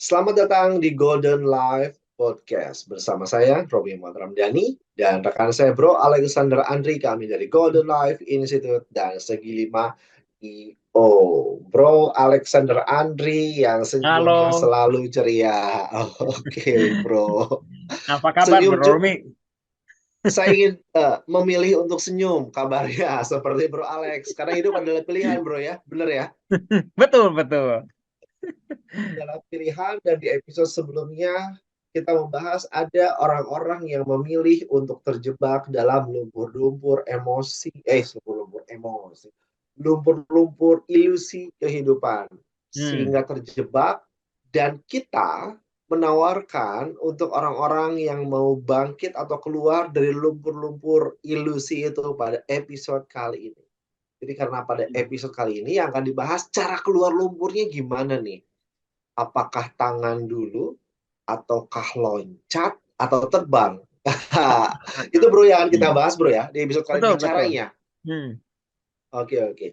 Selamat datang di Golden Life Podcast bersama saya Robi Muhammad Ramdhani dan rekan saya Bro Alexander Andri, kami dari Golden Life Institute dan Segi Lima IO. Bro Alexander Andri yang senyumnya Halo, selalu ceria. Oke, Bro. apa kabar Senyum Bro Romi? saya ingin memilih untuk senyum kabarnya seperti Bro Alex karena hidup adalah pilihan, Bro, ya. Bener ya? Betul, betul. Adalah pilihan, dan di episode sebelumnya kita membahas ada orang-orang yang memilih untuk terjebak dalam lumpur-lumpur emosi, lumpur-lumpur ilusi kehidupan Hmm. sehingga terjebak, dan kita menawarkan untuk orang-orang yang mau bangkit atau keluar dari lumpur-lumpur ilusi itu pada episode kali ini. Jadi karena pada episode kali ini yang akan dibahas cara keluar lumpurnya gimana nih? Apakah tangan dulu, ataukah loncat, atau terbang? Itu Bro yang kita Hmm. bahas Bro ya di episode kali Betul, ini betul. caranya. Hmm. Oke, oke.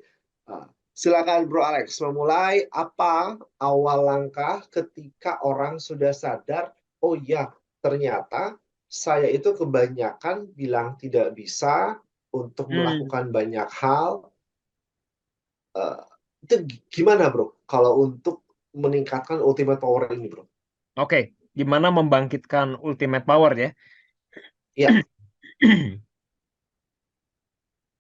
Silakan Bro Alex memulai. Apa awal langkah ketika orang sudah sadar, oh ya, ternyata saya itu kebanyakan bilang tidak bisa untuk Hmm. melakukan banyak hal. Eh, itu gimana Bro kalau untuk meningkatkan ultimate power ini, Bro? Oke, gimana membangkitkan ultimate power ya? Ya.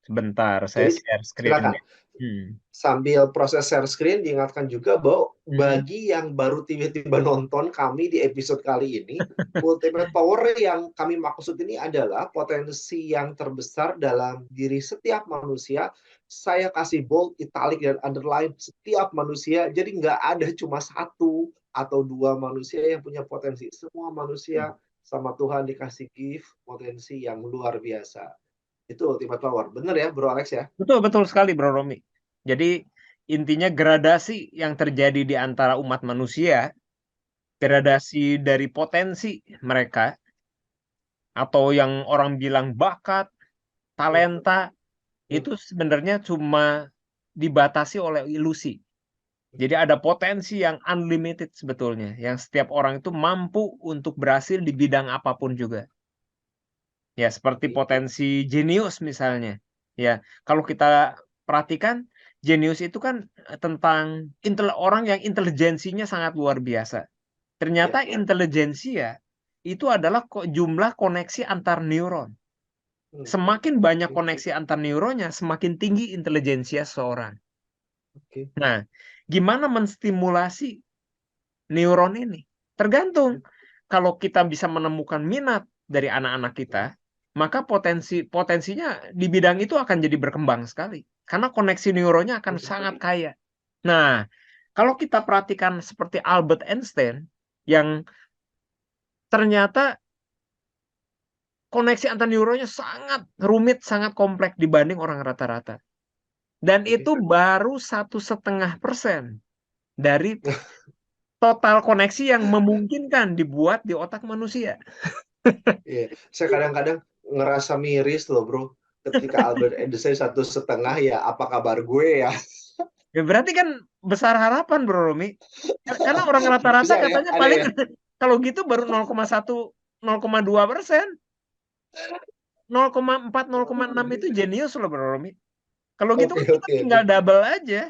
Sebentar, saya Jadi share screen silakan. ya. Hmm. Sambil proses share screen, diingatkan juga bahwa Hmm. bagi yang baru tiba-tiba nonton kami di episode kali ini, ultimate power yang kami maksud ini adalah potensi yang terbesar dalam diri setiap manusia. Saya kasih bold, italic, dan underline setiap manusia. Jadi nggak ada cuma satu atau dua manusia yang punya potensi. Semua manusia sama Tuhan dikasih gift potensi yang luar biasa. Itu ultimate power. Bener ya, Bro Alex ya? Betul, betul sekali Bro Romi. Jadi intinya gradasi yang terjadi di antara umat manusia, gradasi dari potensi mereka, atau yang orang bilang bakat, talenta, itu sebenarnya cuma dibatasi oleh ilusi. Jadi ada potensi yang unlimited sebetulnya, yang setiap orang itu mampu untuk berhasil di bidang apapun juga. Ya, seperti potensi jenius misalnya. Ya, kalau kita perhatikan, jenius itu kan tentang orang yang intelijensinya sangat luar biasa. Ternyata Ya. intelijensia itu adalah jumlah koneksi antar neuron. Hmm. Semakin banyak Oke, koneksi antar neuronnya, semakin tinggi intelijensia seseorang. oke. Nah, gimana menstimulasi neuron ini? Tergantung. Kalau kita bisa menemukan minat dari anak-anak kita, maka potensinya di bidang itu akan jadi berkembang sekali. Karena koneksi neuronnya akan sangat kaya. Nah, kalau kita perhatikan seperti Albert Einstein, yang ternyata koneksi antar neuronnya sangat rumit, sangat kompleks dibanding orang rata-rata. Dan itu Oke. baru 1,5% dari total koneksi yang memungkinkan dibuat di otak manusia. Iya, saya kadang-kadang ngerasa miris loh bro, ketika Albert Einstein 1,5, ya apa kabar gue ya? Ya berarti kan besar harapan Bro Romi. Karena orang rata-rata Besar ya, katanya ada paling ya. kalau gitu baru 0,1, 0,2%. 0,4, 0,6 itu jenius loh Bro Romi. Kalau gitu Oke, kan kita oke, oke. tinggal double aja.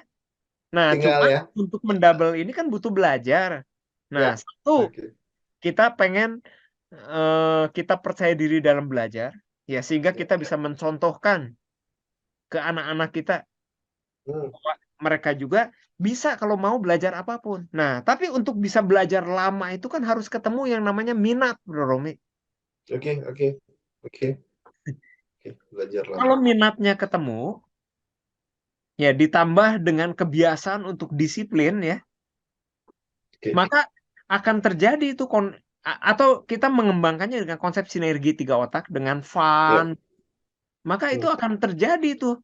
Nah, Tinggal cuma ya. untuk mendouble ini kan butuh belajar. Nah, Ya. satu, Oke. kita pengen kita percaya diri dalam belajar, ya sehingga Ya. kita bisa mencontohkan ke anak-anak kita Hmm. bahwa mereka juga bisa kalau mau belajar apapun. Nah, tapi untuk bisa belajar lama itu kan harus ketemu yang namanya minat, Bro Romi. Oke, oke, oke, oke. Belajar Kalau lama. minatnya ketemu, ya ditambah dengan kebiasaan untuk disiplin ya, Oke. maka akan terjadi itu atau kita mengembangkannya dengan konsep sinergi tiga otak dengan fun, Ya. maka itu Hmm. akan terjadi itu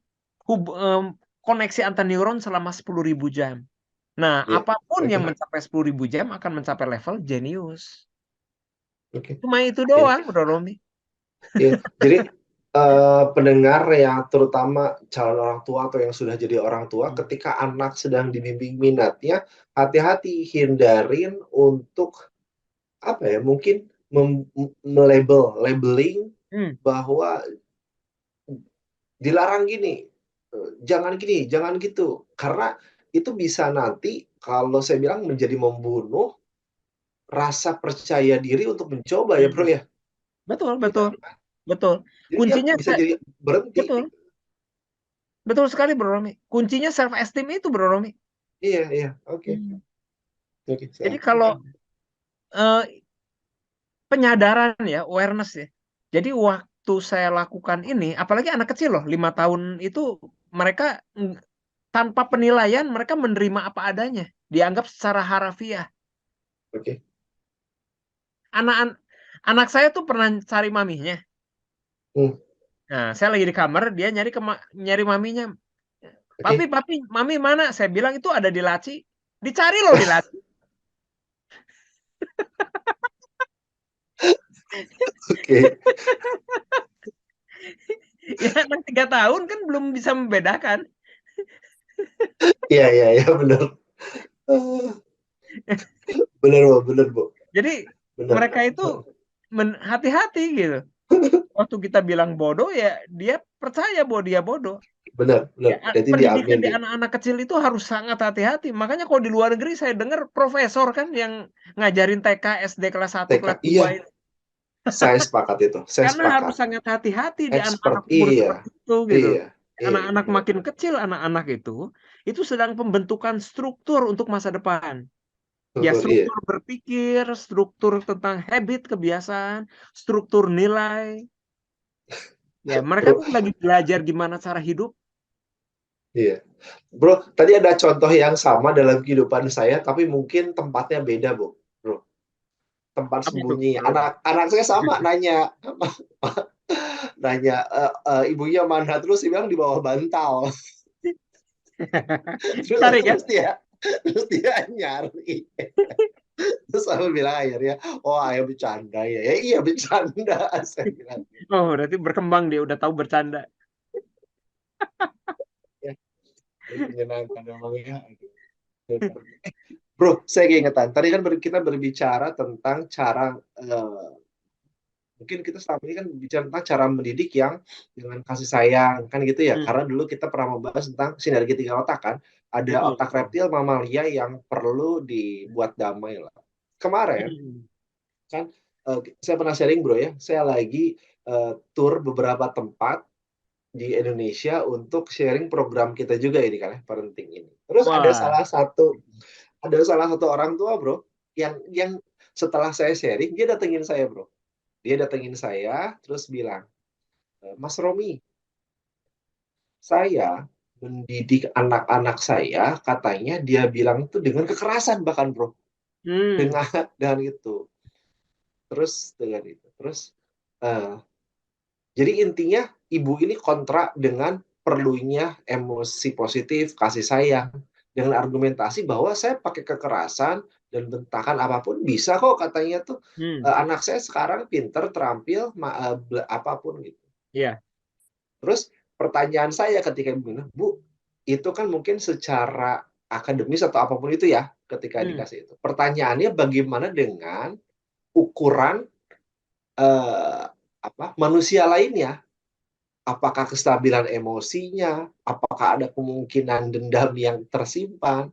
hub- em, koneksi antar neuron selama 10.000 jam. Nah, Ya. apapun yang Oke. mencapai 10.000 jam akan mencapai level jenius. Oke. Cuma itu Ya. doang, Bro Romi. Ya. Jadi pendengar yang terutama calon orang tua atau yang sudah jadi orang tua, Hmm. ketika anak sedang dibimbing minatnya, hati-hati, hindarin untuk apa ya, mungkin labeling Hmm. bahwa dilarang gini, jangan gini, jangan gitu. Karena itu bisa nanti kalau saya bilang menjadi membunuh rasa percaya diri untuk mencoba ya, Bro, Hmm. ya. Betul, Iya betul, kan? betul. Jadi dia Kuncinya bisa jadi berhenti. betul, betul sekali Bro Romi. Kuncinya self esteem itu Bro Romi. Iya, iya. Oke. Hmm. Oke, Jadi siap. kalau penyadaran ya, awareness ya. Jadi waktu saya lakukan ini, apalagi anak kecil loh, 5 tahun itu mereka tanpa penilaian mereka menerima apa adanya, dianggap secara harafiah. Oke. Anak anak saya tuh pernah cari maminya. Hmm, Nah, saya lagi di kamar, dia nyari maminya. Papi, oke. papi, mami mana? Saya bilang itu ada di laci. Dicari loh di laci. Oke. Ya anak 3 tahun kan belum bisa membedakan. Iya, iya, iya, benar. Ah, benar, Bu. Benar, Bu. Jadi Benar. mereka itu hati-hati gitu. Waktu kita bilang bodoh ya dia percaya bahwa dia bodoh. Benar, benar. Ya, Jadi pendidikan diamin di nih. anak-anak kecil itu harus sangat hati-hati. Makanya kalau di luar negeri saya dengar profesor kan yang ngajarin TK, SD kelas 1, TK. kelas 2 Iya, itu. saya sepakat itu. Saya Karena harus sepakat. sangat hati-hati di Expert. anak-anak umur Iya. seperti itu gitu. Iya. Iya. Anak-anak makin kecil, anak-anak itu sedang pembentukan struktur untuk masa depan. Ya Betul, iya. struktur berpikir, struktur tentang habit, kebiasaan, struktur nilai. Ya mereka Bro, tuh lagi belajar gimana cara hidup. iya. Bro, tadi ada contoh yang sama dalam kehidupan saya, tapi mungkin tempatnya beda, Bu. Bro, tempat Apa itu? sembunyi. Anak saya sama nanya, nanya, ibunya mana? Terus dia bilang di bawah bantal. Terus Cari kan? terus dia terus dia nyari. Terus aku bilang akhirnya, oh ayah bercanda ya. Ya iya bercanda, saya bilang. Oh, berarti berkembang dia udah tahu bercanda. Ya, menyenangkan memang ya. Bro, saya keingetan. Tadi kan kita berbicara tentang cara mungkin kita selama ini kan bicara tentang cara mendidik yang dengan kasih sayang kan gitu ya. Hmm, Karena dulu kita pernah membahas tentang sinergi tiga otak kan. Ada betul, otak betul. reptil, mamalia yang perlu dibuat damai lah. Kemarin Hmm, kan saya pernah sharing bro ya. Saya lagi tour beberapa tempat di Indonesia untuk sharing program kita juga ini kan ya, parenting ini. Terus wah. ada salah satu orang tua bro yang setelah saya sharing dia datengin saya bro. Dia datengin saya terus bilang, Mas Romi, saya mendidik anak-anak saya, katanya dia bilang itu dengan kekerasan bahkan bro, Hmm, dengan itu, terus dengan itu, terus uh, jadi intinya ibu ini kontra dengan perlunya emosi positif, kasih sayang, dengan argumentasi bahwa saya pakai kekerasan dan bentakan apapun bisa kok katanya tuh hmm, anak saya sekarang pinter, terampil, apapun gitu. iya. Terus pertanyaan saya ketika ibu bilang, Bu, itu kan mungkin secara akademis atau apapun itu ya, ketika Hmm, dikasih itu. Pertanyaannya bagaimana dengan ukuran eh, manusia lainnya? Apakah kestabilan emosinya? Apakah ada kemungkinan dendam yang tersimpan?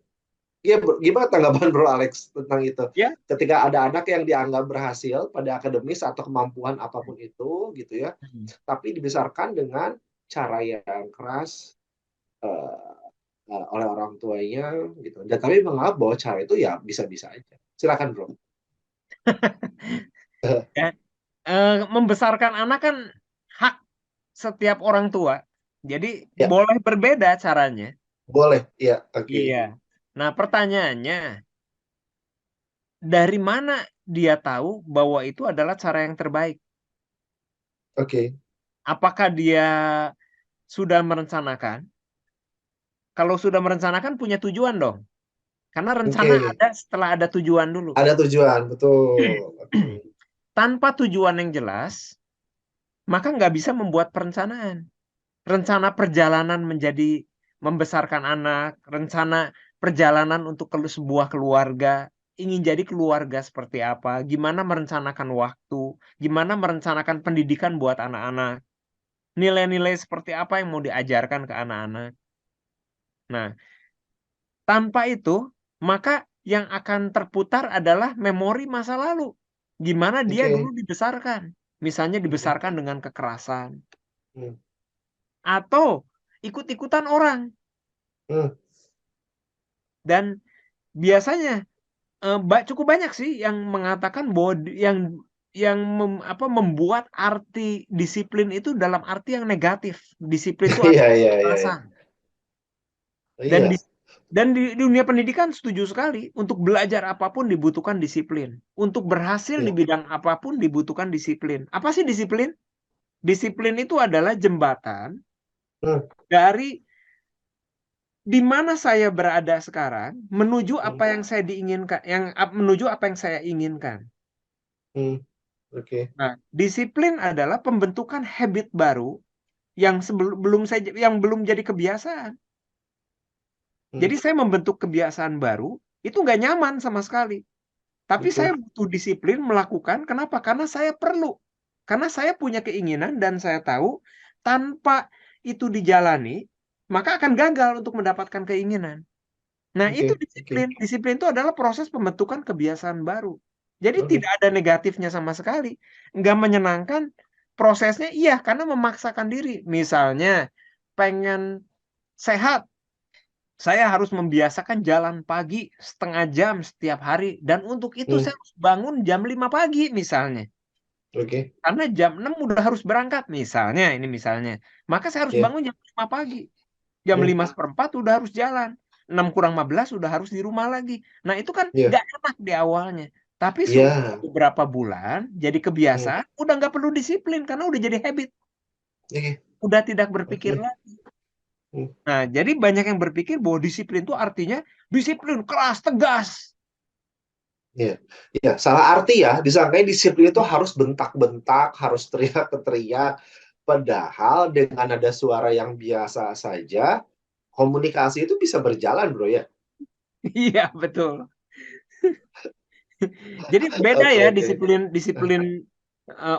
Ya, gimana tanggapan Bro Alex tentang itu? ya. Ketika ada anak yang dianggap berhasil pada akademis atau kemampuan apapun itu, gitu ya, Hmm. tapi dibesarkan dengan cara yang keras, oleh orang tuanya gitu. Dan kami menganggap bahwa cara itu ya bisa-bisa aja. Silakan bro. Ya. Membesarkan anak kan hak setiap orang tua. Jadi Ya, boleh berbeda caranya. boleh. Ya, oke. Iya. Nah, pertanyaannya, dari mana dia tahu bahwa itu adalah cara yang terbaik? Oke. Apakah dia sudah merencanakan? Kalau sudah merencanakan punya tujuan dong. Karena rencana Oke. ada setelah ada tujuan dulu. Ada tujuan, betul. Oke. Tanpa tujuan yang jelas, maka nggak bisa membuat perencanaan. Rencana perjalanan menjadi membesarkan anak, rencana perjalanan untuk ke sebuah keluarga, ingin jadi keluarga seperti apa, gimana merencanakan waktu, gimana merencanakan pendidikan buat anak-anak, nilai-nilai seperti apa yang mau diajarkan ke anak-anak. Nah, tanpa itu, maka yang akan terputar adalah memori masa lalu. Gimana dia dulu Oke. dibesarkan. Misalnya Oke. dibesarkan dengan kekerasan. Hmm. Atau ikut-ikutan orang. Hmm. Dan biasanya cukup banyak sih yang mengatakan bahwa membuat arti disiplin itu dalam arti yang negatif. Disiplin itu Iya, artinya iya, iya, iya. kekerasan. Dan di Iya, di dunia pendidikan setuju sekali, untuk belajar apapun dibutuhkan disiplin. Untuk berhasil di iya. bidang apapun dibutuhkan disiplin. Apa sih disiplin? Disiplin itu adalah jembatan Hmm. dari di mana saya berada sekarang menuju Hmm. apa yang saya diinginkan, menuju apa yang saya inginkan. Hmm. Oke. Nah, disiplin adalah pembentukan habit baru yang belum jadi kebiasaan. Hmm. Jadi saya membentuk kebiasaan baru itu nggak nyaman sama sekali. Tapi saya Oke. butuh disiplin melakukan. Kenapa? Karena saya perlu. Karena saya punya keinginan dan saya tahu tanpa itu dijalani, maka akan gagal untuk mendapatkan keinginan. Nah, itu Oke. Oke. disiplin. Disiplin itu adalah proses pembentukan kebiasaan baru. Jadi Oke. tidak ada negatifnya sama sekali. Nggak menyenangkan prosesnya, iya, karena memaksakan diri. Misalnya, pengen sehat, saya harus membiasakan jalan pagi setengah jam setiap hari. Dan untuk itu Hmm. saya harus bangun jam 5 pagi misalnya. Oke. Karena jam 6 udah harus berangkat misalnya, ini misalnya. Maka saya harus Iya. bangun jam 5 pagi. Jam Hmm. 5:04 udah harus jalan. 6:15 udah harus di rumah lagi. Nah itu kan Iya. nggak enak di awalnya. Tapi Iya. beberapa bulan jadi Hmm. kebiasaan, udah nggak perlu disiplin karena udah jadi habit. Oke. Udah tidak berpikir Oke. lagi. Hmm. Nah, jadi banyak yang berpikir bahwa disiplin itu artinya disiplin keras, tegas. Iya. Iya, salah arti ya. Disangkanya disiplin itu harus bentak-bentak, harus teriak-teriak. Padahal dengan nada suara yang biasa saja, komunikasi itu bisa berjalan, Bro, ya. Iya, betul. Jadi beda Oke, ya oke. disiplin disiplin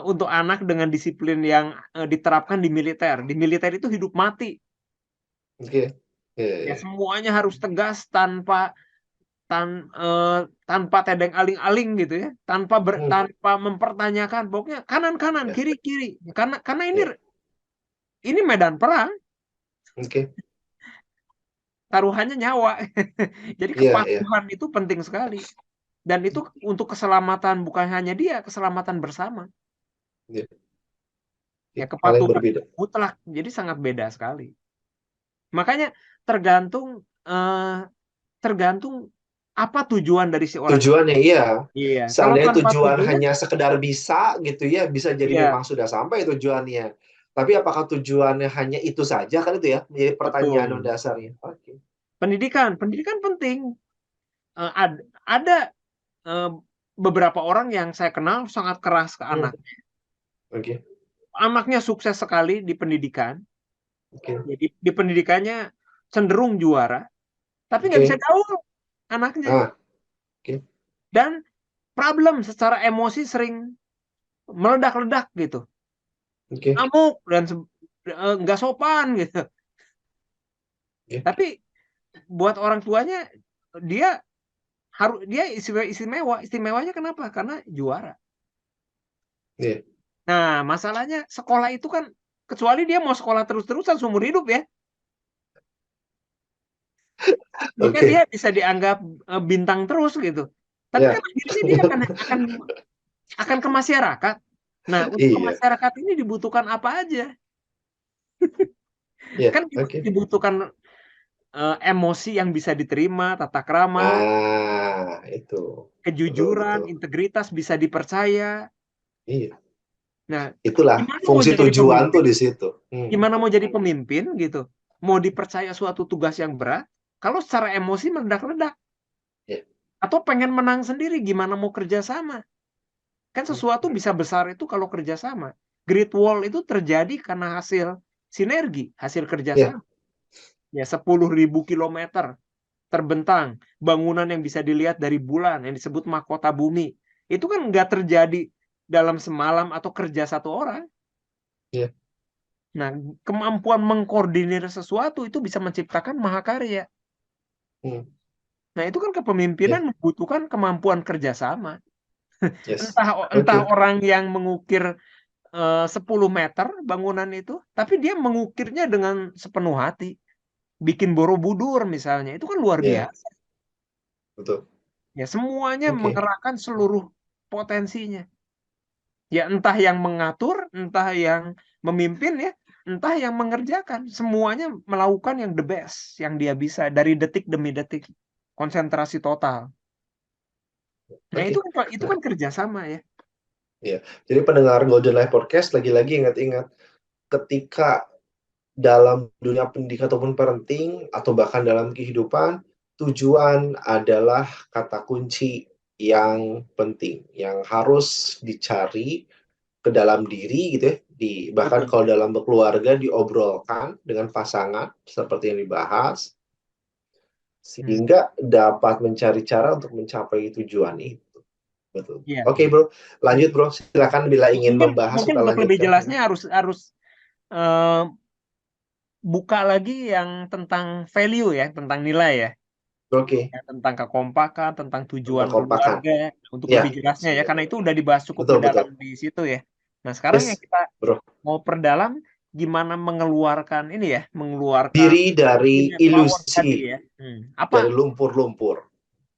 untuk anak dengan disiplin yang diterapkan di militer. Di militer itu hidup mati. Oke. Iya, Ya iya. semuanya harus tegas eh, tanpa tedeng aling-aling gitu ya. Hmm. Tanpa mempertanyakan, pokoknya kanan kanan, Ya, kiri kiri. Karena ya. ini medan perang, Oke. taruhannya nyawa. Jadi Iya, iya. kepatuhan itu penting sekali. Dan itu untuk keselamatan bukan hanya dia, keselamatan bersama. Iya. Ya Hal yang kepatuhan berbeda. mutlak. Jadi sangat beda sekali. Makanya tergantung eh, tergantung apa tujuan dari si orang itu. Tujuannya iya. Iya, kalau Seandainya tanpa tujuan tujuan, hanya sekedar bisa gitu ya, bisa jadi iya memang sudah sampai tujuannya. Tapi apakah tujuannya hanya itu saja kan itu ya menjadi pertanyaan betul. mendasarnya. Oke. Pendidikan penting. Ada eh, beberapa orang yang saya kenal sangat keras ke Hmm. anak. Oke. Anaknya sukses sekali di pendidikan. Oke. Jadi di pendidikannya cenderung juara, tapi nggak bisa Oke. gaul anaknya. Ah, oke. Dan problem secara emosi sering meledak-ledak gitu. Oke. Ngamuk dan nggak sopan gitu. Oke. Tapi buat orang tuanya dia dia istimewa. Istimewanya kenapa? Karena juara. Iya. Nah, masalahnya sekolah itu kan kecuali dia mau sekolah terus-terusan seumur hidup ya. Maka dia Oke. bisa dianggap bintang terus gitu. Tapi kan Ya. akhirnya dia akan ke masyarakat. Nah, untuk ke Iya. masyarakat ini dibutuhkan apa aja? Iya. Kan Oke. dibutuhkan emosi yang bisa diterima, tata krama, Ah, itu. Betul, kejujuran, betul. integritas bisa dipercaya. Iya. Nah, Itulah gimana mau fungsi jadi tujuan tuh pemimpin? di situ. Gimana mau jadi pemimpin gitu? Mau dipercaya suatu tugas yang berat, kalau secara emosi meledak-ledak Ya. atau pengen menang sendiri, gimana mau kerja sama? Kan Hmm. sesuatu bisa besar itu kalau kerja sama. Great Wall itu terjadi karena hasil sinergi, hasil Ya, kerjasama. Ya, 10.000 kilometer terbentang, bangunan yang bisa dilihat dari bulan, yang disebut mahkota bumi. Itu kan nggak terjadi dalam semalam atau kerja satu orang. ya. Nah, kemampuan mengkoordinir sesuatu itu bisa menciptakan mahakarya. Hmm. Nah, itu kan Ya, kepemimpinan membutuhkan kemampuan kerjasama. yes. Entah Oke. orang yang mengukir 10 meter bangunan itu, tapi dia mengukirnya dengan sepenuh hati. Bikin Borobudur misalnya, itu kan luar Ya, biasa. betul. Ya, semuanya Oke. mengerahkan seluruh potensinya. Ya, entah yang mengatur, entah yang memimpin ya, entah yang mengerjakan. Semuanya melakukan yang the best, yang dia bisa dari detik demi detik. Konsentrasi total. Nah, Oke. itu Nah, kan kerjasama ya. ya. Jadi pendengar Golden Life Podcast lagi-lagi ingat-ingat ketika dalam dunia pendidikan ataupun parenting atau bahkan dalam kehidupan, tujuan adalah kata kunci yang penting, yang harus dicari ke dalam diri gitu ya, bahkan Betul. kalau dalam berkeluarga diobrolkan dengan pasangan seperti yang dibahas, Hmm. sehingga dapat mencari cara untuk mencapai tujuan itu. Betul. Iya, Oke iya. bro, lanjut bro. Silakan bila ingin Mungkin membahas mungkin kita untuk lebih lanjutkan. jelasnya harus harus eh, buka lagi yang tentang value ya, tentang nilai ya. Oke, Ya, tentang kekompakan, tentang tujuan tentang kompakan. keluarga, untuk Ya, lebih jelasnya ya, siap. karena itu udah dibahas cukup Betul betul. mendalam di situ ya. Nah, sekarang yang Yes, kita bro. mau perdalam gimana mengeluarkan ini ya, mengeluarkan Diri dari punya power ilusi, tadi ya. Apa dari lumpur-lumpur.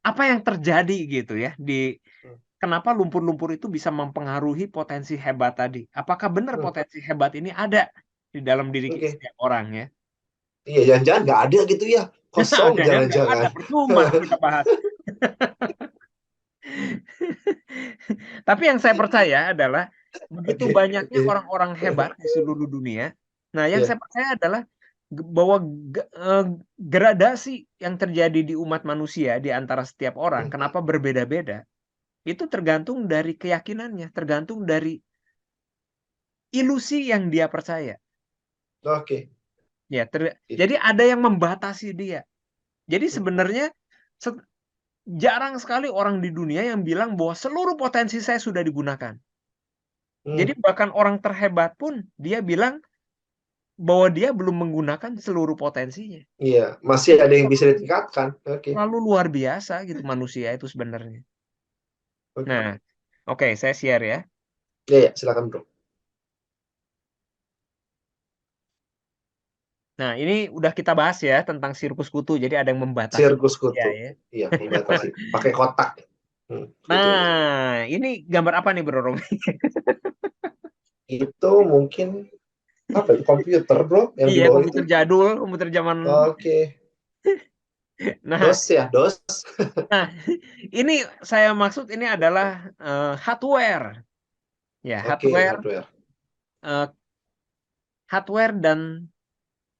apa yang terjadi gitu ya di Hmm. kenapa lumpur-lumpur itu bisa mempengaruhi potensi hebat tadi? Apakah benar Hmm. potensi hebat ini ada di dalam diri Oke. setiap orang ya? Iya, jangan-jangan nggak ada gitu ya. Kosong Jangan nggak ada, jangan-jangan. percuma kita bahas. Tapi yang saya percaya adalah begitu Oke, banyaknya oke. orang-orang hebat di seluruh dunia. Nah, yang Ya. saya percaya adalah bahwa gradasi yang terjadi di umat manusia di antara setiap orang, Hmm. kenapa berbeda-beda, itu tergantung dari keyakinannya, tergantung dari ilusi yang dia percaya. Oke. Ya, jadi ada yang membatasi dia. Jadi Hmm. sebenarnya jarang sekali orang di dunia yang bilang bahwa seluruh potensi saya sudah digunakan. Hmm. Jadi bahkan orang terhebat pun dia bilang bahwa dia belum menggunakan seluruh potensinya. Iya, masih Jadi ada yang bisa ditingkatkan. Oke. terlalu luar biasa gitu manusia itu sebenarnya. Oke. Nah, oke, saya share ya. Ya, ya, silakan bro. Nah, ini udah kita bahas ya tentang sirkus kutu. Jadi ada yang membatasi Sirkus manusia kutu. ya. Iya, membatasi. Pakai kotak. Betul, betul. Nah, ini gambar apa nih Bro Romi? Itu mungkin apa itu komputer bro yang di Iya, bawah itu? komputer jadul, komputer zaman. Oke. Nah, DOS ya, DOS. nah, ini saya maksud ini adalah hardware. Ya, Oke, hardware, hardware. eh, hardware dan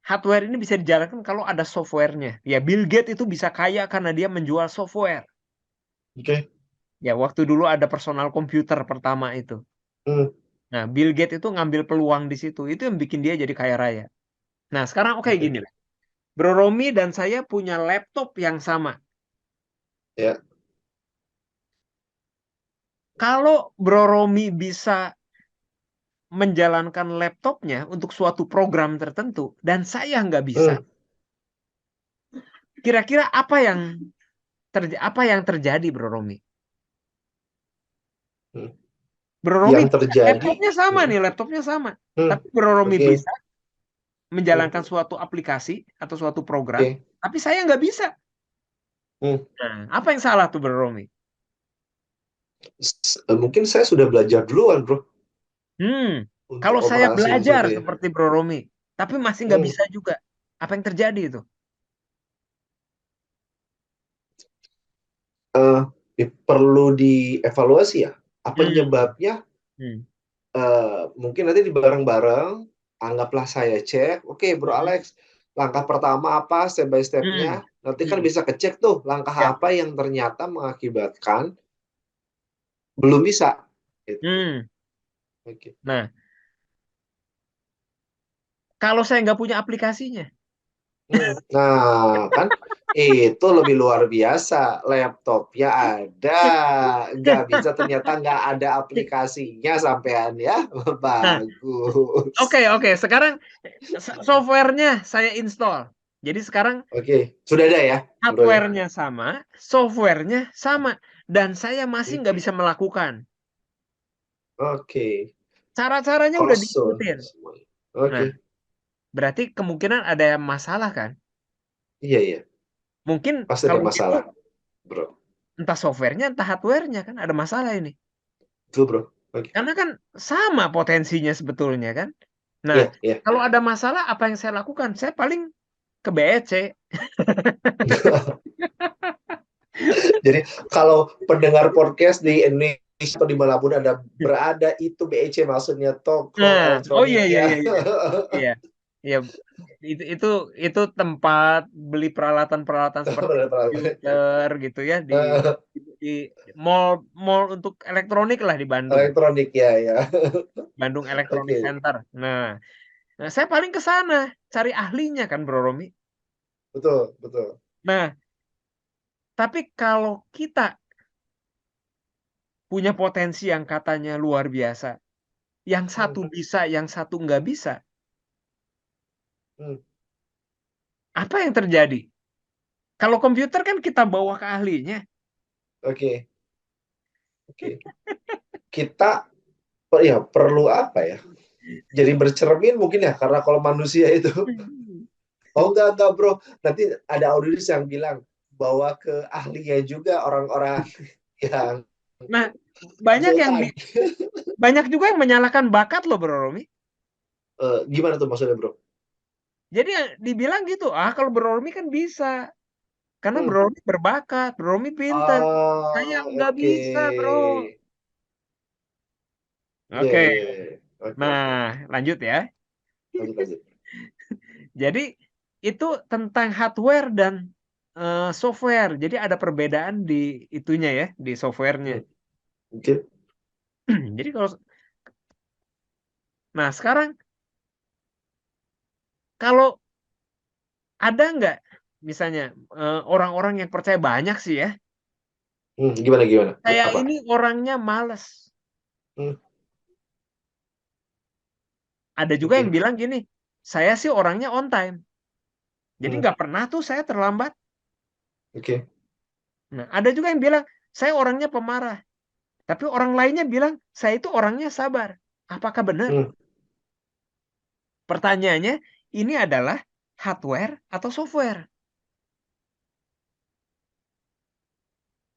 hardware ini bisa dijalankan kalau ada softwarenya. Ya, Bill Gates itu bisa kaya karena dia menjual software. Oke. Ya, waktu dulu ada personal komputer pertama itu. Hmm. Nah, Bill Gates itu ngambil peluang di situ. Itu yang bikin dia jadi kaya raya. Nah, sekarang oke Oke. gini lah. Bro Romi dan saya punya laptop yang sama. Ya. Kalau Bro Romi bisa menjalankan laptopnya untuk suatu program tertentu dan saya nggak bisa, Hmm. kira-kira apa yang terjadi, Bro Romi? Hmm. Bro Romi Yang bisa, terjadi. laptopnya sama Hmm. nih, laptopnya sama. Hmm. Tapi Bro Romi Oke. bisa Hmm. menjalankan suatu aplikasi atau suatu program, Oke. tapi saya nggak bisa. Hmm. Nah, apa yang salah tuh Bro Romi? Mungkin saya sudah belajar duluan bro Hmm, untuk kalau saya operasi di belajar situ ya. seperti Bro Romi, tapi masih nggak Hmm. bisa juga. Apa yang terjadi itu? Eh, Perlu dievaluasi ya. Apa Hmm, penyebabnya? hmm, Mungkin nanti di bareng-bareng, anggaplah saya cek, oke Bro hmm, Alex, langkah pertama apa, step by hmm, step-nya, nanti kan hmm. bisa kecek tuh, langkah Ya, apa yang ternyata mengakibatkan belum bisa. Gitu. hmm. Oke. Nah, kalau saya nggak punya aplikasinya. Nah, kan itu lebih luar biasa. Laptopnya ada, nggak bisa ternyata nggak ada aplikasinya sampean ya. Nah, Bagus. oke. Sekarang softwarenya saya install. Jadi sekarang Oke, sudah ada ya, bro ya. hardwarenya sama, softwarenya sama, dan saya masih Hmm, nggak bisa melakukan. Oke, Cara-caranya udah kosong diikutin. semuanya. Nah, Oke, berarti kemungkinan ada masalah kan? iya iya, Mungkin pasti ada kalau gitu masalah, bro. entah softwarenya, entah hardwarenya kan ada masalah ini. Itu bro. Oke, Karena kan sama potensinya sebetulnya kan. Nah, iya iya. kalau ada masalah apa yang saya lakukan? Saya paling ke BEC. Jadi kalau pendengar podcast di Indonesia atau dimanapun Anda berada, itu BEC maksudnya toko Nah, oh elektronik iya ya. iya. Iya, itu itu tempat beli peralatan-peralatan seperti komputer gitu ya di mall mall untuk elektronik lah di Bandung. Elektronik ya ya. Bandung Electronic Oke, Center. Nah, saya paling ke sana cari ahlinya kan Bro Romi. betul betul. Nah, tapi kalau kita punya potensi yang katanya luar biasa, yang Hmm, satu bisa, yang satu nggak bisa, hmm, apa yang terjadi? Kalau komputer kan kita bawa ke ahlinya. Oke oke. Kita ya perlu apa ya? Jadi bercermin mungkin ya, karena kalau manusia itu, oh enggak bro, nanti ada audiens yang bilang bawa ke ahlinya juga orang-orang yang Nah, banyak yang konsultan. banyak juga yang menyalahkan bakat loh Bro Romi. Gimana tuh maksudnya bro? Jadi ya dibilang gitu, kalau Bro Romi kan bisa. Karena Hmm. Bro Romi berbakat, Bro Romi pinter. Saya Oh, nggak oke. bisa, Bro. Iya, Oke, iya, iya. Oke, nah oke. lanjut ya. Lanjut, lanjut. Jadi itu tentang hardware dan software. Jadi ada perbedaan di itunya ya, di softwarenya. Hmm. Oke. Jadi nah sekarang kalau ada nggak misalnya orang-orang yang percaya banyak sih ya, Gimana, gimana? saya Apa? ini orangnya males. Hmm, Ada juga yang oke. bilang gini, saya sih orangnya on time. Jadi Hmm, nggak pernah tuh saya terlambat. oke. Nah, ada juga yang bilang, saya orangnya pemarah. Tapi orang lainnya bilang, saya itu orangnya sabar. Apakah benar? Hmm, Pertanyaannya, ini adalah hardware atau software?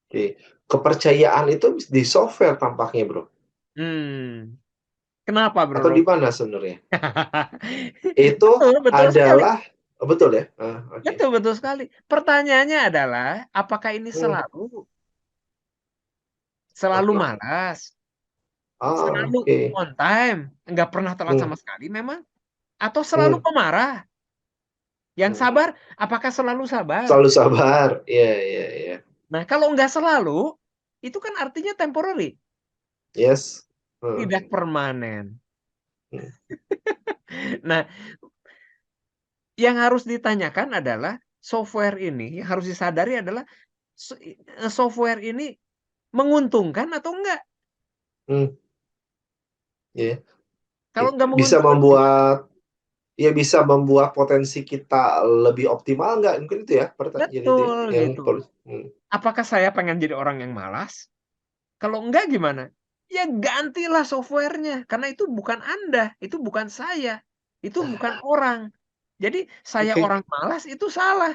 oke. Kepercayaan itu di software tampaknya, bro. Hmm, kenapa Bro Atau di Rom? mana sebenarnya? Itu Betul sekali. adalah, betul ya? Oke. Betul sekali. Pertanyaannya adalah, apakah ini Hmm, selalu oke. malas, selalu Oke. on time, nggak pernah telat Hmm, sama sekali memang, atau selalu hmm, pemarah? Yang hmm. sabar, apakah selalu sabar? Selalu sabar. Iya, iya, iya. Nah, kalau nggak selalu, itu kan artinya temporary, Yes. tidak permanen. Hmm, Nah, yang harus ditanyakan adalah software ini, yang harus disadari adalah software ini menguntungkan atau enggak? hmm, iya. Oke. Kalau nggak Bisa menguntungkan, membuat Ya bisa membuat potensi kita lebih optimal nggak? Mungkin itu ya, jadi itu ya, betul yang gitu. perlu. Apakah saya pengen jadi orang yang malas? Kalau enggak gimana? Ya gantilah softwarenya, karena itu bukan Anda, itu bukan saya, itu bukan orang. Jadi saya Oke, orang malas itu salah.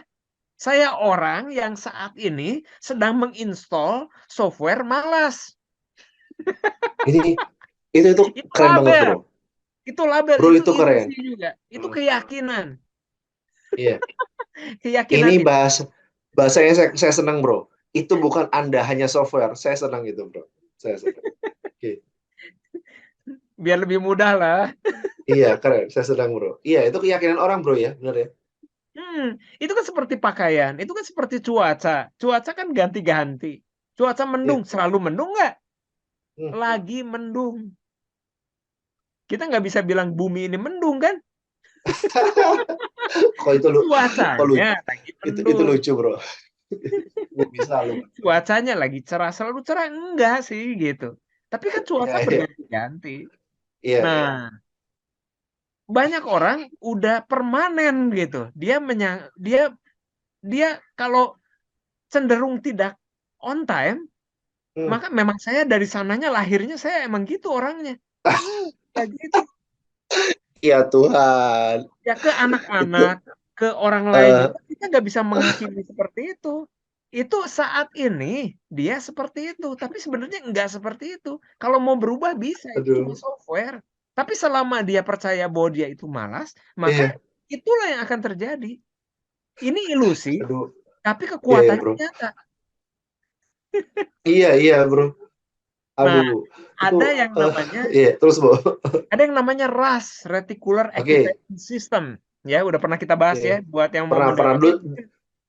Saya orang yang saat ini sedang menginstall software malas. ini itu Itu keren banget label, bro. itu label, Bro itu itu keren. isi juga, itu Hmm, keyakinan, Iya, keyakinan ini itu. bahasanya saya senang bro. Itu bukan Anda hanya software. Saya senang itu bro. Saya senang. Oke. Biar lebih mudah lah. Iya keren. Saya senang bro. Iya itu keyakinan orang bro ya, benar ya. Itu kan seperti pakaian, itu kan seperti cuaca. Cuaca kan ganti-ganti. Cuaca mendung, Iya. selalu mendung nggak? Hmm. Lagi mendung. Kita nggak bisa bilang bumi ini mendung kan? Kok itu lu kok lu Cuacanya lagi itu mendung, lucu, Bro. Nggak bisa lu. cuacanya lagi cerah, selalu cerah enggak sih gitu. Tapi kan Iya, cuaca iya. berganti-ganti. Iya, Nah, iya. banyak orang udah permanen gitu. Dia dia kalau cenderung tidak on time, Hmm. maka memang saya dari sananya lahirnya saya emang gitu orangnya. Kayak gitu. Ya Tuhan. Ya ke Itu anak-anak, ke orang lain eh juga kita nggak bisa menghakimi seperti itu. Itu saat ini dia seperti itu, tapi sebenarnya nggak seperti itu. Kalau mau berubah bisa, itu cuma aduh. software. Tapi selama dia percaya bahwa dia itu malas, maka Iya, itulah yang akan terjadi. Ini ilusi, aduh. tapi Iya, iya, kekuatannya Bro. nyata. Iya, iya, Bro. Nah, Aduh. Itu ada yang eh namanya iya, terus, Bro. RAS, Reticular Oke. Activating System. Ya, udah pernah kita bahas ya. Oke. Buat yang mau Pernah pernah mendalami dulu mungkin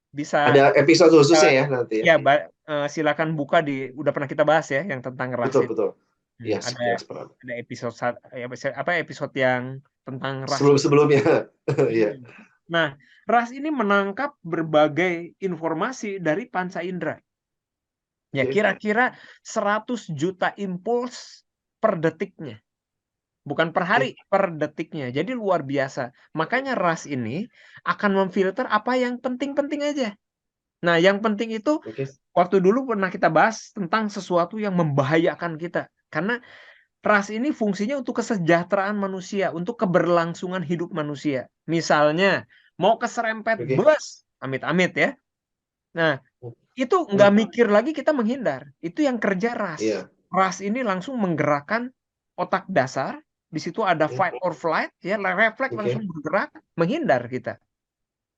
bisa ada episode khususnya eh, ya nanti ya. ya silakan buka udah pernah kita bahas ya yang tentang ras Betul, itu. betul. Yes, Ada yes, pernah. episode apa episode yang tentang ras. Sebelum-sebelumnya. Iya. Hmm. Nah, ras ini menangkap berbagai informasi dari panca indera. Ya, Oke. kira-kira 100 juta impuls per detiknya. Bukan per hari, Oke. per detiknya. Jadi luar biasa. Makanya ras ini akan memfilter apa yang penting-penting aja. Nah, yang penting itu Oke. waktu dulu pernah kita bahas tentang sesuatu yang membahayakan kita. Karena ras ini fungsinya untuk kesejahteraan manusia, untuk keberlangsungan hidup manusia. Misalnya, mau keserempet Oke. bus, amit-amit ya. Nah, itu nggak Hmm. mikir lagi kita menghindar. Itu yang kerja ras. Iya. Ras ini langsung menggerakkan otak dasar. Di situ ada Hmm. fight or flight, ya refleks langsung Oke. bergerak, menghindar kita.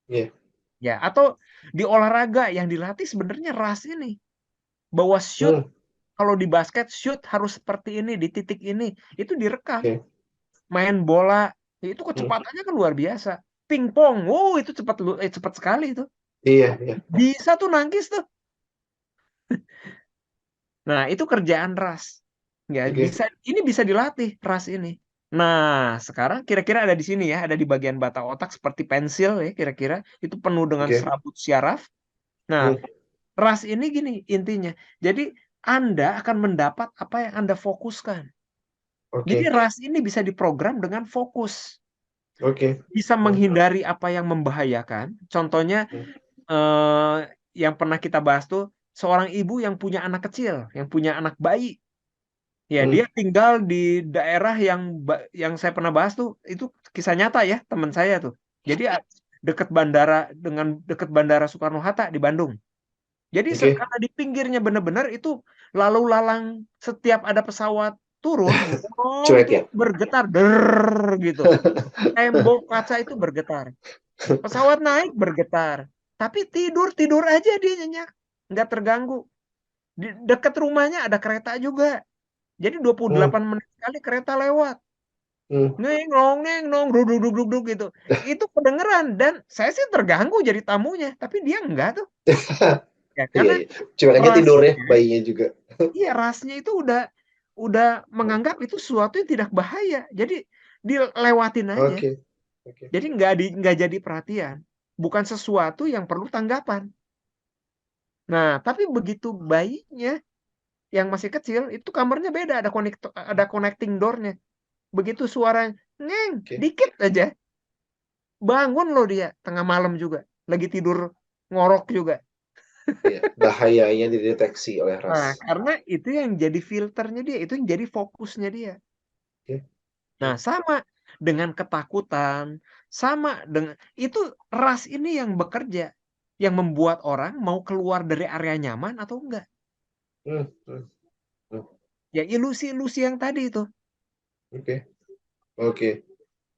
Iya. Ya, atau di olahraga yang dilatih sebenarnya ras ini. Bahwa shoot, Hmm. kalau di basket shoot harus seperti ini, di titik ini. Itu direkam. Oke. Main bola, itu Hmm. kecepatannya kan luar biasa. Pingpong, wow itu cepat sekali itu. Iya, iya. Bisa tuh nangkis tuh. Nah, itu kerjaan ras. Ya, Oke. ini bisa dilatih ras ini. Nah, sekarang kira-kira ada di sini ya, ada di bagian batang otak seperti pensil ya, kira-kira itu penuh dengan Oke. serabut syaraf. Nah, Hmm. ras ini gini intinya. Jadi Anda akan mendapat apa yang Anda fokuskan. Jadi Oke. ras ini bisa diprogram dengan fokus. Oke. Bisa Hmm. menghindari apa yang membahayakan. Contohnya Hmm. eh, yang pernah kita bahas tuh seorang ibu yang punya anak kecil, yang punya anak bayi. Ya, Hmm. dia tinggal di daerah yang saya pernah bahas tuh, itu kisah nyata ya, teman saya tuh. Jadi dekat bandara dekat bandara Soekarno-Hatta di Bandung. Jadi Oke. karena di pinggirnya benar-benar itu lalu lalang setiap ada pesawat turun, wow, Cuek itu ya. bergetar der gitu. Tembok kaca itu bergetar. Pesawat naik bergetar. Tapi tidur tidur aja dia nyenyak, nggak terganggu. Di dekat rumahnya ada kereta juga. Jadi Hmm. 28 menit sekali kereta lewat. Hmm. Neng nong, duduk duduk duduk gitu. Itu kedengeran dan saya sih terganggu jadi tamunya, tapi dia enggak tuh. Ya, Iya, karena iya. Cuek aja tidur ya rasnya, bayinya juga. iya rasnya itu udah menganggap itu sesuatu yang tidak bahaya. Jadi dilewatin aja. Oke. Oke. Jadi nggak jadi perhatian. Bukan sesuatu yang perlu tanggapan. Nah, tapi begitu bayinya yang masih kecil itu kamarnya beda, ada connecting door-nya. Begitu suara ngeng Oke. dikit aja, bangun loh dia tengah malam juga, lagi tidur ngorok juga. Iya, bahayanya dideteksi oleh ras. Nah, karena itu yang jadi filternya dia, itu yang jadi fokusnya dia. Oke. Nah, Oke. sama dengan ketakutan, sama dengan itu ras ini yang bekerja, yang membuat orang mau keluar dari area nyaman atau enggak. Hmm. Hmm. Hmm. Ya ilusi-ilusi yang tadi itu. Oke. Oke.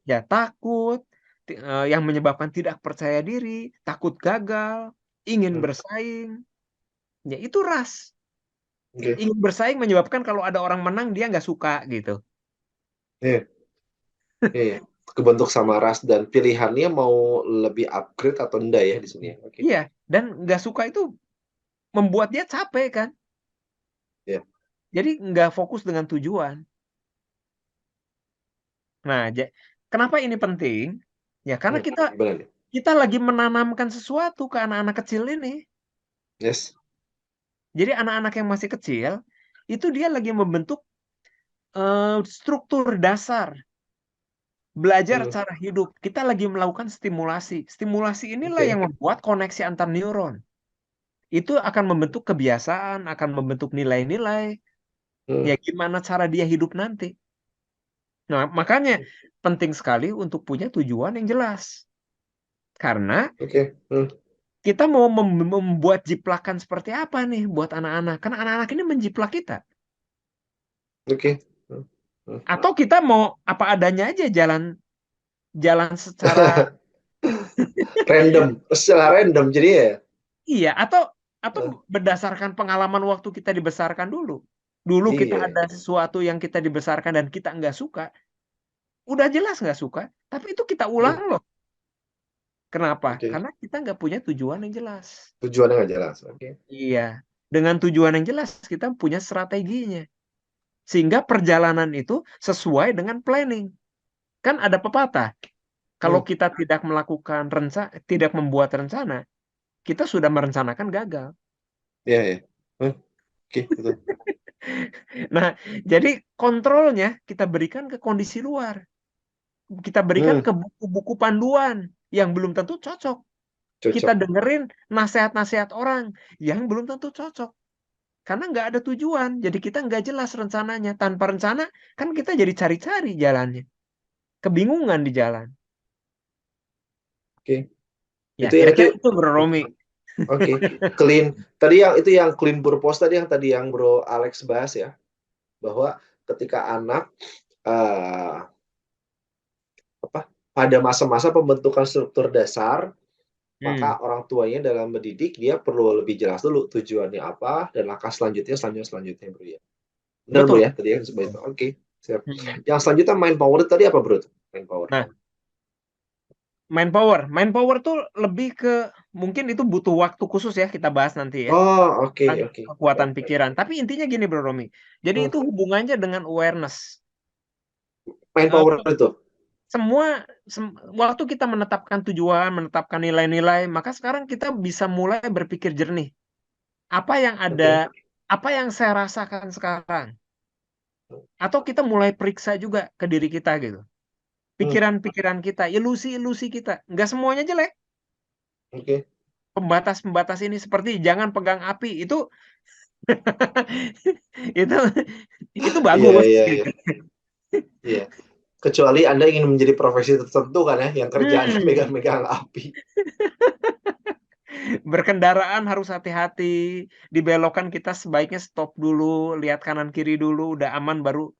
Ya takut, yang menyebabkan tidak percaya diri, takut gagal, ingin Hmm. bersaing. Ya itu ras. Oke. Ingin bersaing menyebabkan kalau ada orang menang dia nggak suka gitu. Iya. Iya, iya. Kebentuk sama ras dan pilihannya mau lebih upgrade atau enggak ya di sini ya. Oke. Iya, dan nggak suka itu membuat dia capek kan. Iya. Jadi nggak fokus dengan tujuan. Nah, kenapa ini penting? Ya karena kita Gimana nih? kita lagi menanamkan sesuatu ke anak-anak kecil ini. Yes. Jadi anak-anak yang masih kecil itu dia lagi membentuk struktur dasar belajar Hmm. cara hidup. Kita lagi melakukan stimulasi. Stimulasi inilah yang Oke. membuat koneksi antar neuron. Itu akan membentuk kebiasaan, akan membentuk nilai-nilai. Hmm. Ya gimana cara dia hidup nanti. Nah, makanya penting sekali untuk punya tujuan yang jelas. Karena Oke. Hmm. kita mau membuat jiplakan seperti apa nih buat anak-anak. Karena anak-anak ini menjiplak kita. Oke. Hmm. Hmm. Atau kita mau apa adanya aja jalan jalan secara Random, secara random jadi ya. iya atau Eh, berdasarkan pengalaman waktu kita dibesarkan dulu. Dulu kita iya. ada sesuatu yang kita dibesarkan dan kita nggak suka, udah jelas nggak suka, tapi itu kita Hmm. ulang loh. Kenapa? Oke. Karena kita nggak punya tujuan yang jelas. Tujuannya nggak jelas. Oke. Iya, dengan tujuan yang jelas kita punya strateginya. Sehingga perjalanan itu sesuai dengan planning. Kan ada pepatah, kalau Hmm. kita tidak melakukan tidak membuat rencana, kita sudah merencanakan gagal. Iya, ya. Hmm. Oke, betul. Nah, jadi kontrolnya kita berikan ke kondisi luar. Kita berikan Hmm. ke buku-buku panduan yang belum tentu cocok. Kita Cocok. dengerin nasihat-nasihat orang yang belum tentu cocok. Karena nggak ada tujuan. Jadi kita nggak jelas rencananya. Tanpa rencana, kan kita jadi cari-cari jalannya. Kebingungan di jalan. Oke. Ya, Itu ya itu. kira-kira itu Bro Romi. Oke. Clean. Tadi yang itu yang clean purpose tadi yang Bro Alex bahas ya, bahwa ketika anak eh, apa pada masa-masa pembentukan struktur dasar, Hmm, maka orang tuanya dalam mendidik dia perlu lebih jelas dulu tujuannya apa dan langkah selanjutnya bro ya. Benar bro betul. ya tadi ya seperti itu. Oke, siap. Hmm. Yang selanjutnya main power tadi apa bro? Main power. Nah, main power tuh lebih ke mungkin itu butuh waktu khusus ya kita bahas nanti ya. Oh, oke, Tentang oke. kekuatan Baik, baik. pikiran. Tapi intinya gini Bro Romi. Jadi Hmm. itu hubungannya dengan awareness. Main power Eh, itu. semua waktu kita menetapkan tujuan, menetapkan nilai-nilai, maka sekarang kita bisa mulai berpikir jernih. Apa yang ada, Oke. apa yang saya rasakan sekarang? Atau kita mulai periksa juga ke diri kita gitu. Hmm. Pikiran-pikiran kita, ilusi-ilusi kita. Nggak semuanya jelek. Oke. Pembatas-pembatas ini seperti jangan pegang api itu itu itu Iya, bagus iya, iya. gitu. Iya. Kecuali Anda ingin menjadi profesi tertentu kan ya, yang kerjaannya Hmm. megang-megang api. Berkendaraan harus hati-hati. Di belokan kita sebaiknya stop dulu, lihat kanan kiri dulu, udah aman baru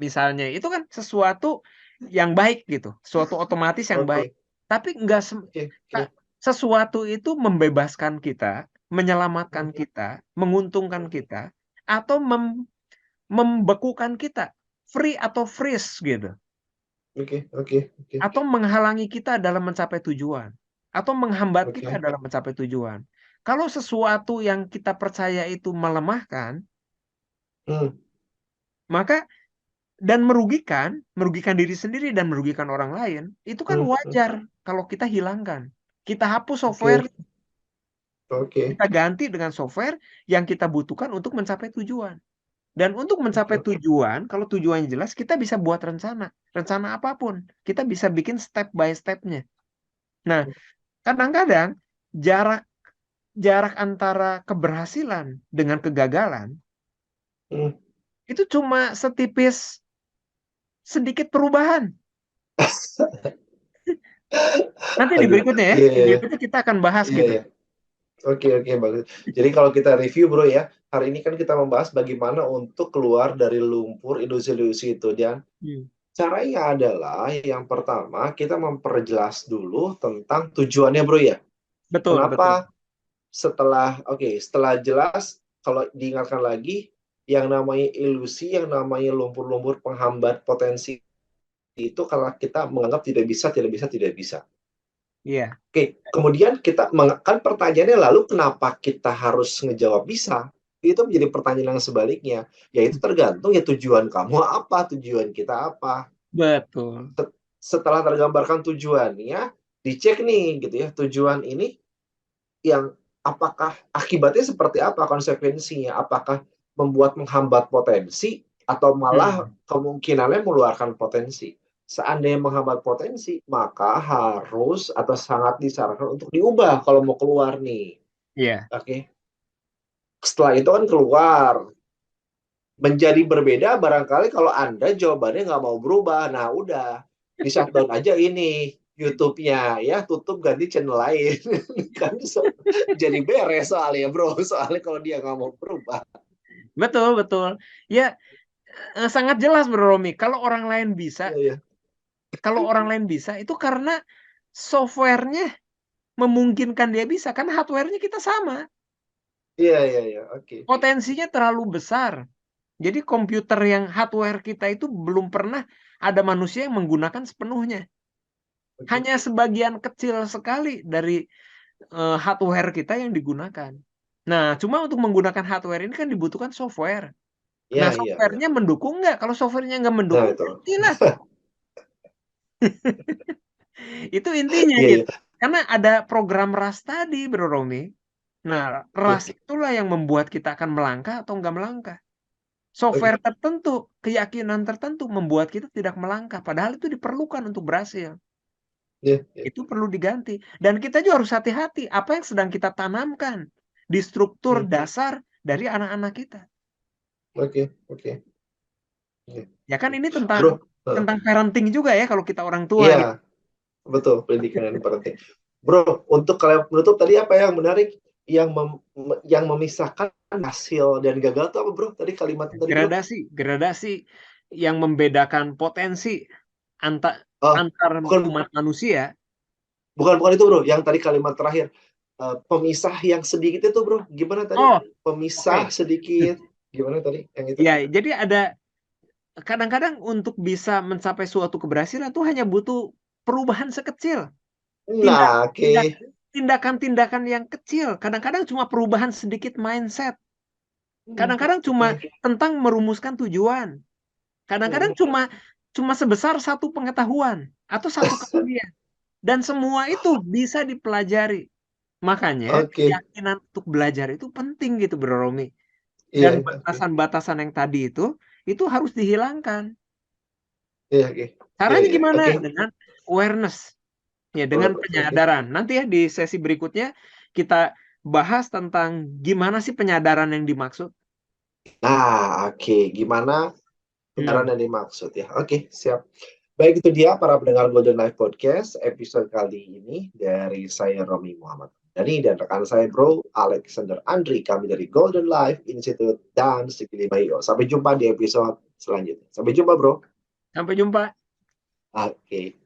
misalnya. Itu kan sesuatu yang baik gitu, sesuatu otomatis yang baik. Oke. Tapi enggak Oke, oke. sesuatu itu membebaskan kita, menyelamatkan Hmm. kita, menguntungkan kita, atau membekukan kita, free atau freeze gitu, Oke, oke, oke. atau menghalangi kita dalam mencapai tujuan, atau menghambat kita Oke. dalam mencapai tujuan. Kalau sesuatu yang kita percaya itu melemahkan, Hmm. maka dan merugikan diri sendiri dan merugikan orang lain, itu kan Hmm. Hmm. wajar kalau kita hilangkan. Kita hapus software, Oke. Oke. kita ganti dengan software yang kita butuhkan untuk mencapai tujuan. Dan untuk mencapai Oke. tujuan, kalau tujuannya jelas, kita bisa buat rencana. Rencana apapun. Kita bisa bikin step by step-nya. Nah, kadang-kadang jarak jarak antara keberhasilan dengan kegagalan Hmm. itu cuma setipis sedikit perubahan. Nanti di Aduh. berikutnya ya, Iya, di iya, iya. berikutnya kita akan bahas Iya, gitu. iya. Oke, oke, bagus. Jadi kalau kita review bro ya, hari ini kan kita membahas bagaimana untuk keluar dari lumpur ilusi-ilusi itu. Dan Hmm. caranya adalah yang pertama kita memperjelas dulu tentang tujuannya bro ya. Betul, betul. Kenapa setelah jelas, kalau diingatkan lagi, yang namanya ilusi, yang namanya lumpur-lumpur penghambat potensi itu kalau kita menganggap tidak bisa, tidak bisa, tidak bisa. Iya, Oke, kemudian kita kan pertanyaannya lalu kenapa kita harus ngejawab bisa? Itu menjadi pertanyaan yang sebaliknya, yaitu tergantung ya tujuan kamu apa, tujuan kita apa. betul. setelah tergambarkan tujuannya, dicek nih gitu ya, tujuan ini yang apakah akibatnya seperti apa, konsekuensinya, apakah menghambat potensi atau malah Hmm. kemungkinannya mengeluarkan potensi. Seandainya menghambat potensi, maka harus atau sangat disarankan untuk diubah kalau mau keluar nih. Iya. Oke. Setelah itu kan keluar. Menjadi berbeda barangkali kalau Anda jawabannya nggak mau berubah. Nah, udah. Di shutdown aja ini YouTube-nya ya, tutup ganti channel lain. Kan jadi beres soalnya, bro. Soalnya kalau dia nggak mau berubah. Betul, betul. Ya, sangat jelas Bro Romi. Iya, iya. Kalau orang lain bisa itu karena software-nya memungkinkan dia bisa, karena hardware-nya kita sama. Iya, iya, iya. Oke. Potensinya terlalu besar. Jadi komputer yang hardware kita itu belum pernah ada manusia yang menggunakan sepenuhnya. Oke. Hanya sebagian kecil sekali dari hardware kita yang digunakan. Nah, cuma untuk menggunakan hardware ini kan dibutuhkan software. Iya, Nah, iya, iya. software-nya mendukung nggak? Kalau software-nya nggak Nah, mendukung, itu. matilah. Itu intinya Iya, iya. gitu. Karena ada program RAS tadi, Bro Romi. Nah, Iya. RAS itulah yang membuat kita akan melangkah atau nggak melangkah. Software Oke. tertentu, keyakinan tertentu membuat kita tidak melangkah. Padahal itu diperlukan untuk berhasil. Iya, iya. Itu perlu diganti. Dan kita juga harus hati-hati apa yang sedang kita tanamkan di struktur Hmm. dasar dari anak-anak kita. Oke, oke. Oke. Ya kan ini tentang Bro, eh, tentang parenting juga ya kalau kita orang tua iya, gitu. betul, pendidikan yang penting. Bro, untuk kalian menutup tadi apa yang menarik? Yang memisahkan hasil dan gagal itu apa, bro? Tadi kalimatnya tadi, bro. Gradasi yang membedakan potensi antar Oh, antar bukan, umat manusia. bukan itu, bro. Yang tadi kalimat terakhir. Pemisah yang sedikit itu, bro. Gimana tadi? Oh, Pemisah oke. sedikit. Gimana tadi yang itu? Ya, jadi ada kadang-kadang untuk bisa mencapai suatu keberhasilan tuh hanya butuh perubahan sekecil. Tindak, Nah, oke. tindak, tindakan-tindakan yang kecil. Kadang-kadang cuma perubahan sedikit mindset. Kadang-kadang cuma Oke. tentang merumuskan tujuan. Kadang-kadang cuma cuma sebesar satu pengetahuan atau satu keahlian. Dan semua itu bisa dipelajari. Makanya Oke. keyakinan untuk belajar itu penting gitu Bro Romi. Iya, Dan iya, oke. batasan-batasan yang tadi itu harus dihilangkan. Iya, oke. Iya, Caranya iya. gimana? Oke. Dengan awareness, ya dengan Oke. penyadaran. Nanti ya di sesi berikutnya kita bahas tentang gimana sih penyadaran yang dimaksud. Nah, oke. Gimana kendaraan Hmm. yang dimaksud ya? Oke, siap. Baik, itu dia para pendengar Golden Life Podcast episode kali ini dari saya Romi Muhammad Dani dan rekan saya Bro Alexander Andri, kami dari Golden Life Institute dan Sikili Bayo. Sampai jumpa di episode selanjutnya. Sampai jumpa, Bro. Sampai jumpa. Oke.